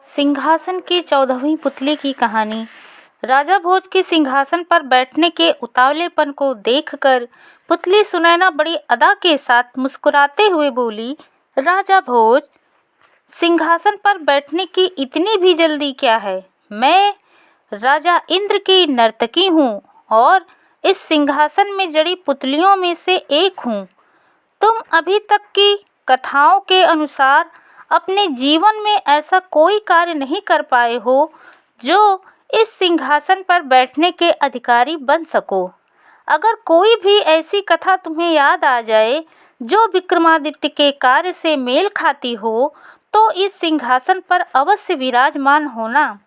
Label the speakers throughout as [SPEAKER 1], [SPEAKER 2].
[SPEAKER 1] सिंहासन की 14वीं पुतली की कहानी। राजा भोज के सिंहासन पर बैठने के उतावलेपन को देखकर पुतली सुनैना बड़ी अदा के साथ मुस्कुराते हुए बोली, राजा भोज, सिंहासन पर बैठने की इतनी भी जल्दी क्या है? मैं राजा इंद्र की नर्तकी हूँ और इस सिंहासन में जड़ी पुतलियों में से एक हूँ। तुम अभी तक की कथाओं के अनुसार अपने जीवन में ऐसा कोई कार्य नहीं कर पाए हो जो इस सिंहासन पर बैठने के अधिकारी बन सको। अगर कोई भी ऐसी कथा तुम्हें याद आ जाए जो विक्रमादित्य के कार्य से मेल खाती हो तो इस सिंहासन पर अवश्य विराजमान होना।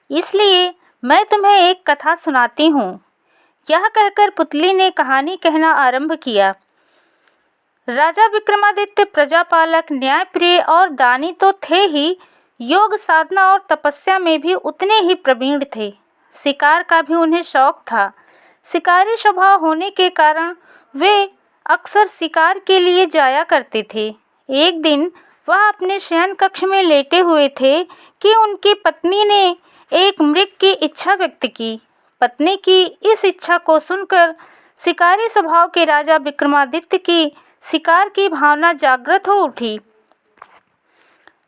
[SPEAKER 1] इसलिए मैं तुम्हें एक कथा सुनाती हूँ। यह कहकर पुतली ने कहानी कहना आरंभ किया। राजा विक्रमादित्य प्रजापालक, न्यायप्रिय और दानी तो थे ही, योग साधना और तपस्या में भी उतने ही प्रवीण थे। शिकार का भी उन्हें शौक था। शिकारी स्वभाव होने के कारण वे अक्सर शिकार के लिए जाया करते थे। एक दिन वह अपने शयन कक्ष में लेटे हुए थे कि उनकी पत्नी ने एक मृग की इच्छा व्यक्त की। पत्नी की इस इच्छा को सुनकर शिकारी स्वभाव के राजा विक्रमादित्य की शिकार की भावना जागृत हो उठी।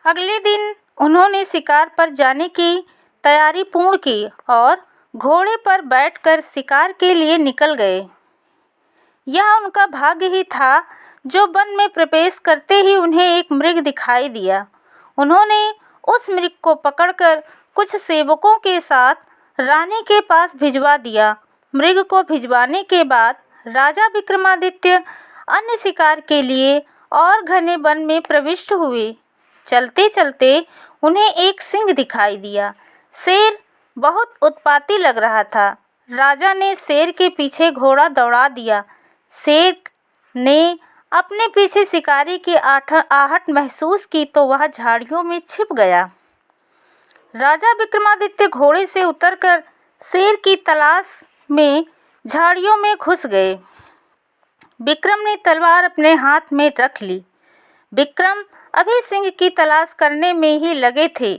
[SPEAKER 1] अगले दिन उन्होंने शिकार पर जाने की तैयारी पूर्ण की और घोड़े पर बैठकर शिकार के लिए निकल गए। यह उनका भाग्य ही था जो वन में प्रवेश करते ही उन्हें एक मृग दिखाई दिया। उन्होंने उस मृग को पकड़कर कुछ सेवकों के साथ रानी के पास भिजवा दिया। मृग को भिजवाने के बाद राजा विक्रमादित्य अन्य शिकार के लिए और घने वन में प्रविष्ट हुए। चलते चलते उन्हें एक सिंह दिखाई दिया। शेर बहुत उत्पाती लग रहा था। राजा ने शेर के पीछे घोड़ा दौड़ा दिया। शेर ने अपने पीछे शिकारी की आहट महसूस की तो वह झाड़ियों में छिप गया। राजा विक्रमादित्य घोड़े से उतरकर शेर की तलाश में झाड़ियों में घुस गए। विक्रम ने तलवार अपने हाथ में रख ली। विक्रम अभी सिंह की तलाश करने में ही लगे थे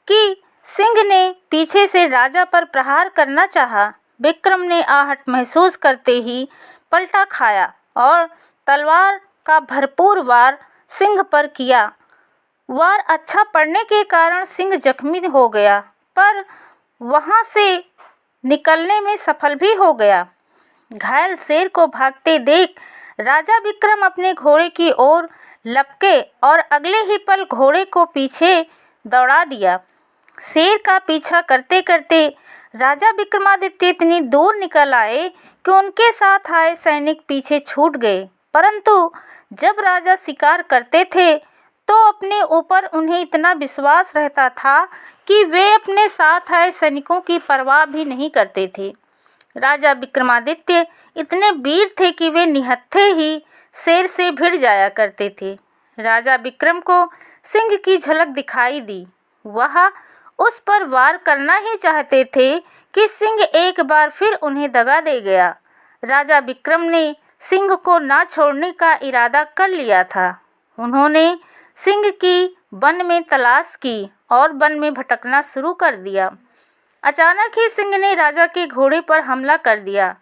[SPEAKER 1] कि सिंह ने पीछे से राजा पर प्रहार करना चाहा। विक्रम ने आहट महसूस करते ही पलटा खाया और तलवार का भरपूर वार सिंह पर किया। वार अच्छा पड़ने के कारण सिंह जख्मी हो गया, पर वहां से निकलने में सफल भी हो गया। घायल शेर को भागते देख राजा विक्रम अपने घोड़े की ओर लपके और अगले ही पल घोड़े को पीछे दौड़ा दिया। शेर का पीछा करते करते राजा विक्रमादित्य इतनी दूर निकल आए कि उनके साथ आए सैनिक पीछे छूट गए। परंतु जब राजा शिकार करते थे तो अपने ऊपर उन्हें इतना विश्वास रहता था कि वे अपने साथ आए सैनिकों की परवाह भी नहीं करते थे। राजा विक्रमादित्य इतने वीर थे कि वे निहत्थे ही शेर से भिड़ जाया करते थे। राजा विक्रम को सिंह की झलक दिखाई दी। वह उस पर वार करना ही चाहते थे कि सिंह एक बार फिर उन्हें दगा दे गया। राजा विक्रम ने सिंह को ना छोड़ने का इरादा कर लिया था। उन्होंने सिंह की वन में तलाश की और वन में भटकना शुरू कर दिया। अचानक ही सिंह ने राजा के घोड़े पर हमला कर दिया।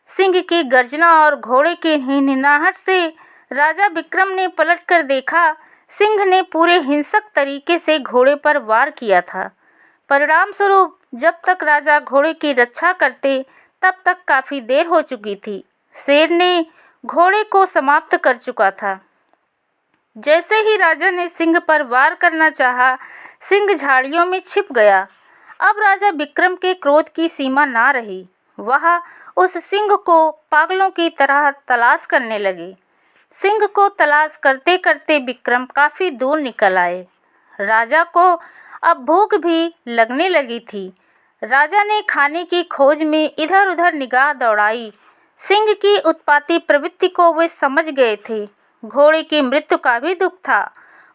[SPEAKER 1] सिंह की गर्जना और घोड़े की हिनहिनाहट से राजा विक्रम ने पलटकर देखा। सिंह ने पूरे हिंसक तरीके से घोड़े पर वार किया था। परिणाम स्वरूप जब तक राजा घोड़े की रक्षा करते तब तक काफ़ी देर हो चुकी थी। शेर ने घोड़े को समाप्त कर चुका था। जैसे ही राजा ने सिंह पर वार करना चाहा, सिंह झाड़ियों में छिप गया। अब राजा विक्रम के क्रोध की सीमा ना रही। वह उस सिंह को पागलों की तरह तलाश करने लगे। सिंह को तलाश करते करते विक्रम काफ़ी दूर निकल आए। राजा को अब भूख भी लगने लगी थी। राजा ने खाने की खोज में इधर उधर निगाह दौड़ाई। सिंह की उत्पाती प्रवृत्ति को वे समझ गए थे। घोड़े की मृत्यु का भी दुख था।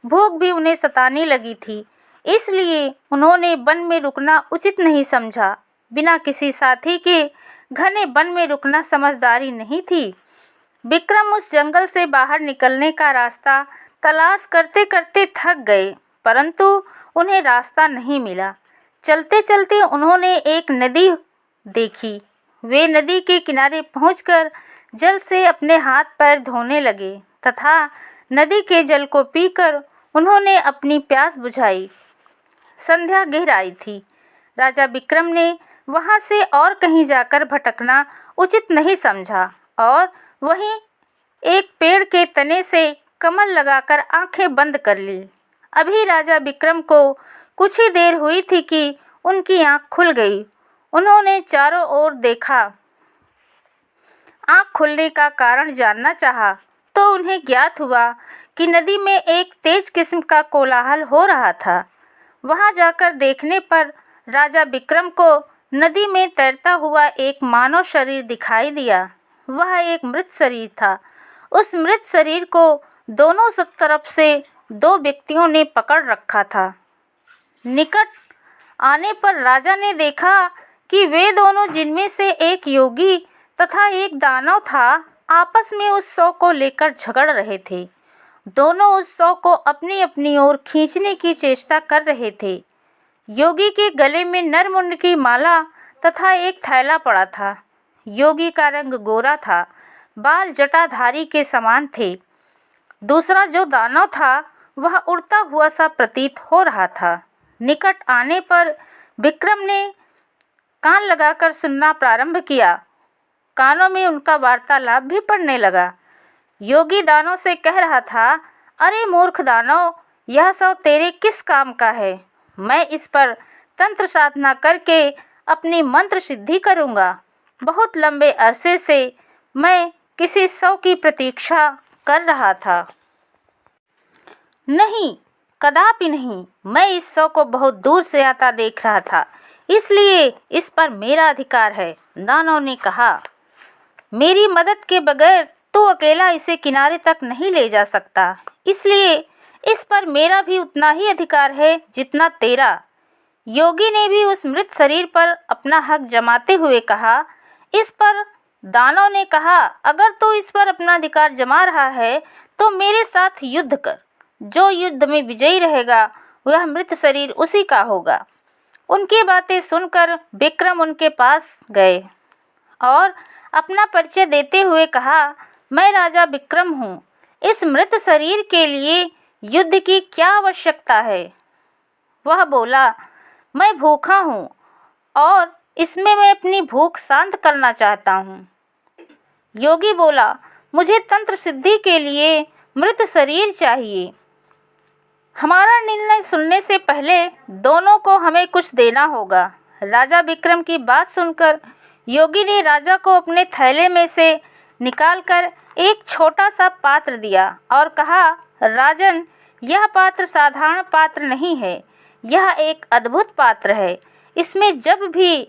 [SPEAKER 1] भूख भी उन्हें सताने लगी थी। इसलिए उन्होंने वन में रुकना उचित नहीं समझा। बिना किसी साथी के घने वन में रुकना समझदारी नहीं थी। विक्रम उस जंगल से बाहर निकलने का रास्ता तलाश करते करते थक गए, परंतु उन्हें रास्ता नहीं मिला। चलते चलते उन्होंने एक नदी देखी। वे नदी के किनारे पहुंचकर जल से अपने हाथ पैर धोने लगे तथा नदी के जल को पीकर उन्होंने अपनी प्यास बुझाई। संध्या गिर आई थी। राजा विक्रम ने वहां से और कहीं जाकर भटकना उचित नहीं समझा और वहीं एक पेड़ के तने से कमल लगाकर आंखें बंद कर ली। अभी राजा विक्रम को कुछ ही देर हुई थी कि उनकी आंख खुल गई। उन्होंने चारों ओर देखा। आंख खुलने का कारण जानना चाहा तो उन्हें ज्ञात हुआ कि नदी में एक तेज किस्म का कोलाहल हो रहा था। वहां जाकर देखने पर राजा विक्रम को नदी में तैरता हुआ एक मानव शरीर दिखाई दिया। वह एक मृत शरीर था। उस मृत शरीर को दोनों तरफ से दो व्यक्तियों ने पकड़ रखा था। निकट आने पर राजा ने देखा कि वे दोनों, जिनमें से एक योगी तथा एक दानव था, आपस में उस शव को लेकर झगड़ रहे थे। दोनों उस शव को अपनी अपनी ओर खींचने की चेष्टा कर रहे थे। योगी के गले में नरमुंड की माला तथा एक थैला पड़ा था। योगी का रंग गोरा था, बाल जटाधारी के समान थे। दूसरा जो दानव था वह उड़ता हुआ सा प्रतीत हो रहा था। निकट आने पर विक्रम ने कान लगाकर सुनना प्रारंभ किया। कानों में उनका वार्तालाप भी पड़ने लगा। योगी दानव से कह रहा था, अरे मूर्ख दानव, यह सब तेरे किस काम का है? मैं इस पर तंत्र साधना करके अपनी मंत्र सिद्धि करूँगा। बहुत लंबे अरसे से मैं किसी शव की प्रतीक्षा कर रहा था। नहीं, कदापि नहीं। मैं इस शव को बहुत दूर से आता देख रहा था, इसलिए इस पर मेरा अधिकार है। दानव ने कहा, मेरी मदद के बगैर तू अकेला इसे किनारे तक नहीं ले जा सकता, इसलिए इस पर मेरा भी उतना ही अधिकार है जितना तेरा। योगी ने भी उस मृत शरीर पर अपना हक जमाते हुए कहा। इस पर दानव ने कहा, अगर तू इस पर अपना अधिकार जमा रहा है तो मेरे साथ युद्ध कर। जो युद्ध में विजयी रहेगा वह मृत शरीर उसी का होगा। उनकी बातें सुनकर विक्रम उनके पास गए और अपना परिचय देते हुए कहा, मैं राजा विक्रम हूँ। इस मृत शरीर के लिए युद्ध की क्या आवश्यकता है? वह बोला, मैं भूखा हूँ और इसमें मैं अपनी भूख शांत करना चाहता हूँ। योगी बोला, मुझे तंत्र सिद्धि के लिए मृत शरीर चाहिए। हमारा निर्णय सुनने से पहले दोनों को हमें कुछ देना होगा। राजा विक्रम की बात सुनकर योगी ने राजा को अपने थैले में से निकालकर एक छोटा सा पात्र दिया और कहा, राजन, यह पात्र साधारण पात्र नहीं है, यह एक अद्भुत पात्र है। इसमें जब भी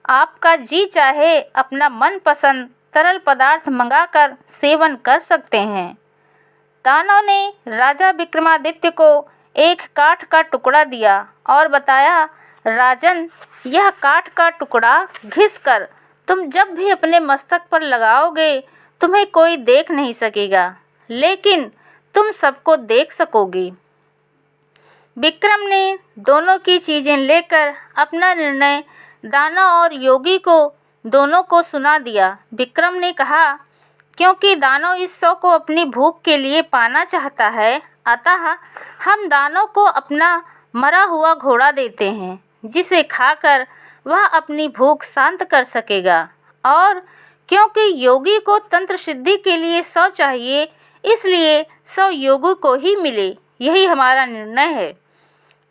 [SPEAKER 1] आपका जी चाहे अपना मनपसंद तरल पदार्थ मंगाकर सेवन कर सकते हैं। दानव ने राजा विक्रमादित्य को एक काठ का टुकड़ा दिया और बताया, राजन, यह काठ का टुकड़ा घिसकर तुम जब भी अपने मस्तक पर लगाओगे तुम्हें कोई देख नहीं सकेगा, लेकिन तुम सबको देख सकोगे। विक्रम ने दोनों की चीज़ें लेकर अपना निर्णय दानव और योगी को दोनों को सुना दिया। विक्रम ने कहा, क्योंकि दानव इस शव को अपनी भूख के लिए पाना चाहता है, अतः हम दानव को अपना मरा हुआ घोड़ा देते हैं, जिसे खाकर वह अपनी भूख शांत कर सकेगा। और क्योंकि योगी को तंत्र सिद्धि के लिए शव चाहिए, इसलिए शव योगी को ही मिले, यही हमारा निर्णय है।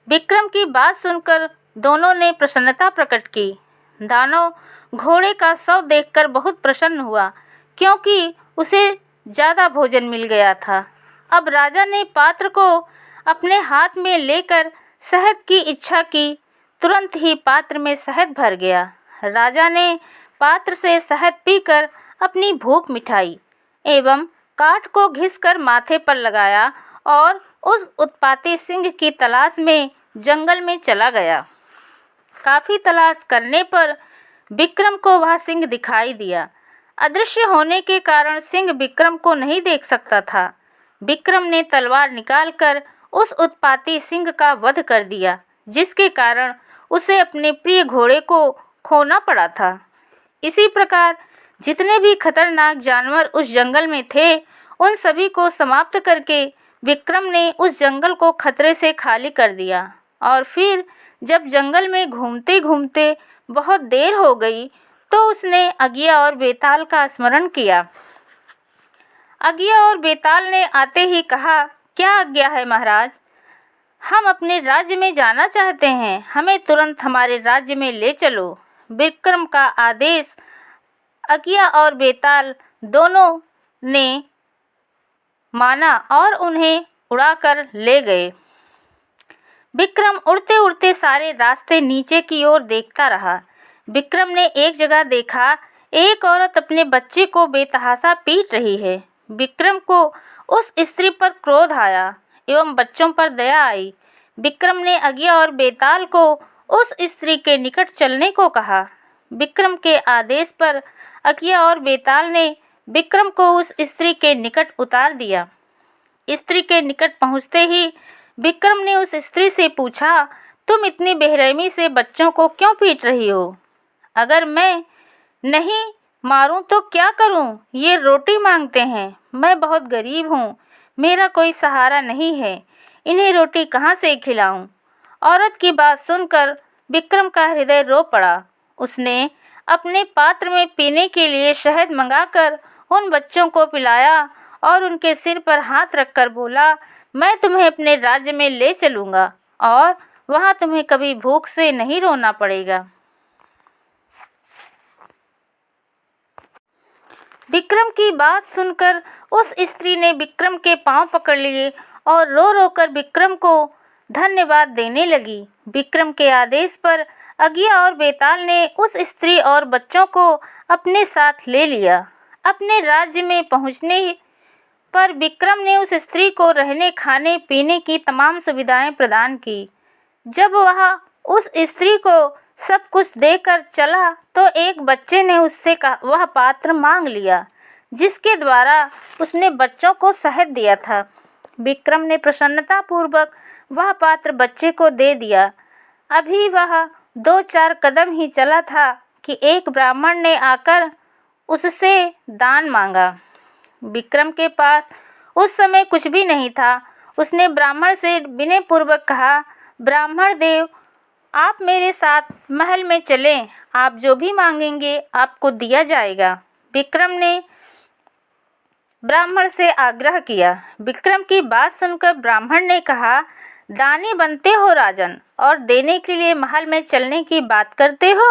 [SPEAKER 1] विक्रम की बात सुनकर दोनों ने प्रसन्नता प्रकट की। दानव घोड़े का शव देखकर बहुत प्रसन्न हुआ, क्योंकि उसे ज़्यादा भोजन मिल गया था। अब राजा ने पात्र को अपने हाथ में लेकर शहद की इच्छा की। तुरंत ही पात्र में शहद भर गया। राजा ने पात्र से शहद पीकर अपनी भूख मिटाई एवं काठ को घिसकर माथे पर लगाया और उस उत्पाती सिंह की तलाश में जंगल में चला गया। काफ़ी तलाश करने पर विक्रम को वह सिंह दिखाई दिया। अदृश्य होने के कारण सिंह विक्रम को नहीं देख सकता था। विक्रम ने तलवार निकालकर उस उत्पाती सिंह का वध कर दिया, जिसके कारण उसे अपने प्रिय घोड़े को खोना पड़ा था। इसी प्रकार जितने भी खतरनाक जानवर उस जंगल में थे, उन सभी को समाप्त करके विक्रम ने उस जंगल को खतरे से खाली कर दिया। और फिर जब जंगल में घूमते घूमते बहुत देर हो गई, तो उसने अगिया और बेताल का स्मरण किया। अगिया और बेताल ने आते ही कहा, क्या आज्ञा है महाराज? हम अपने राज्य में जाना चाहते हैं, हमें तुरंत हमारे राज्य में ले चलो। विक्रम का आदेश अगिया और बेताल दोनों ने माना और उन्हें उड़ाकर ले गए। विक्रम उड़ते उड़ते सारे रास्ते नीचे की ओर देखता रहा। विक्रम ने एक जगह देखा, एक औरत अपने बच्चे को बेतहाशा पीट रही है। विक्रम को उस स्त्री पर क्रोध आया एवं बच्चों पर दया आई। विक्रम ने अगिया और बेताल को उस स्त्री के निकट चलने को कहा। विक्रम के आदेश पर अगिया और बेताल ने विक्रम को उस स्त्री के निकट उतार दिया। स्त्री के निकट पहुँचते ही विक्रम ने उस स्त्री से पूछा, तुम इतनी बेरहमी से बच्चों को क्यों पीट रही हो? अगर मैं नहीं मारूं तो क्या करूं? ये रोटी मांगते हैं, मैं बहुत गरीब हूं, मेरा कोई सहारा नहीं है, इन्हें रोटी कहाँ से खिलाऊं? औरत की बात सुनकर विक्रम का हृदय रो पड़ा। उसने अपने पात्र में पीने के लिए शहद मंगाकर उन बच्चों को पिलाया और उनके सिर पर हाथ रखकर बोला, मैं तुम्हें अपने राज्य में ले चलूँगा और वहाँ तुम्हें कभी भूख से नहीं रोना पड़ेगा। विक्रम की बात सुनकर उस स्त्री ने विक्रम के पांव पकड़ लिए और रो रो कर विक्रम को धन्यवाद देने लगी। विक्रम के आदेश पर अगिया और बेताल ने उस स्त्री और बच्चों को अपने साथ ले लिया। अपने राज्य में पहुँचने पर विक्रम ने उस स्त्री को रहने खाने पीने की तमाम सुविधाएं प्रदान की। जब वह उस स्त्री को सब कुछ देकर चला तो एक बच्चे ने उससे वह पात्र मांग लिया, जिसके द्वारा उसने बच्चों को शहद दिया था। विक्रम ने प्रसन्नतापूर्वक वह पात्र बच्चे को दे दिया। अभी वह 2-4 कदम ही चला था कि एक ब्राह्मण ने आकर उससे दान मांगा। विक्रम के पास उस समय कुछ भी नहीं था। उसने ब्राह्मण से विनयपूर्वक कहा, ब्राह्मण देव, आप मेरे साथ महल में चलें, आप जो भी मांगेंगे आपको दिया जाएगा। विक्रम ने ब्राह्मण से आग्रह किया। विक्रम की बात सुनकर ब्राह्मण ने कहा, दानी बनते हो राजन और देने के लिए महल में चलने की बात करते हो?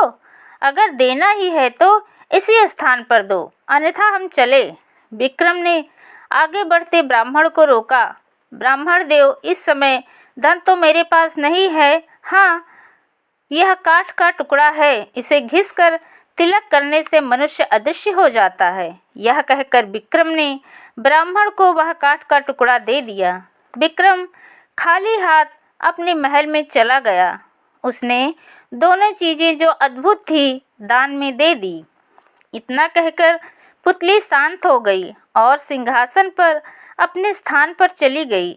[SPEAKER 1] अगर देना ही है तो इसी स्थान पर दो, अन्यथा हम चले। विक्रम ने आगे बढ़ते ब्राह्मण को रोका। ब्राह्मण देव, इस समय धन तो मेरे पास नहीं है। हाँ, यह काठ का टुकड़ा है, इसे घिसकर तिलक करने से मनुष्य अदृश्य हो जाता है। यह कहकर विक्रम ने ब्राह्मण को वह काठ का टुकड़ा दे दिया। विक्रम खाली हाथ अपने महल में चला गया। उसने दोनों चीज़ें जो अद्भुत थी दान में दे दी। इतना कहकर पुतली शांत हो गई और सिंहासन पर अपने स्थान पर चली गई।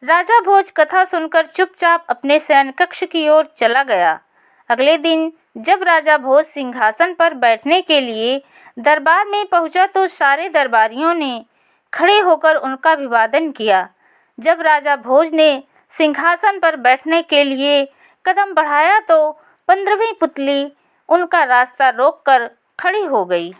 [SPEAKER 1] राजा भोज कथा सुनकर चुपचाप अपने शयन कक्ष की ओर चला गया। अगले दिन जब राजा भोज सिंहासन पर बैठने के लिए दरबार में पहुंचा तो सारे दरबारियों ने खड़े होकर उनका अभिवादन किया। जब राजा भोज ने सिंहासन पर बैठने के लिए कदम बढ़ाया तो 15वीं पुतली उनका रास्ता रोककर खड़ी हो गई।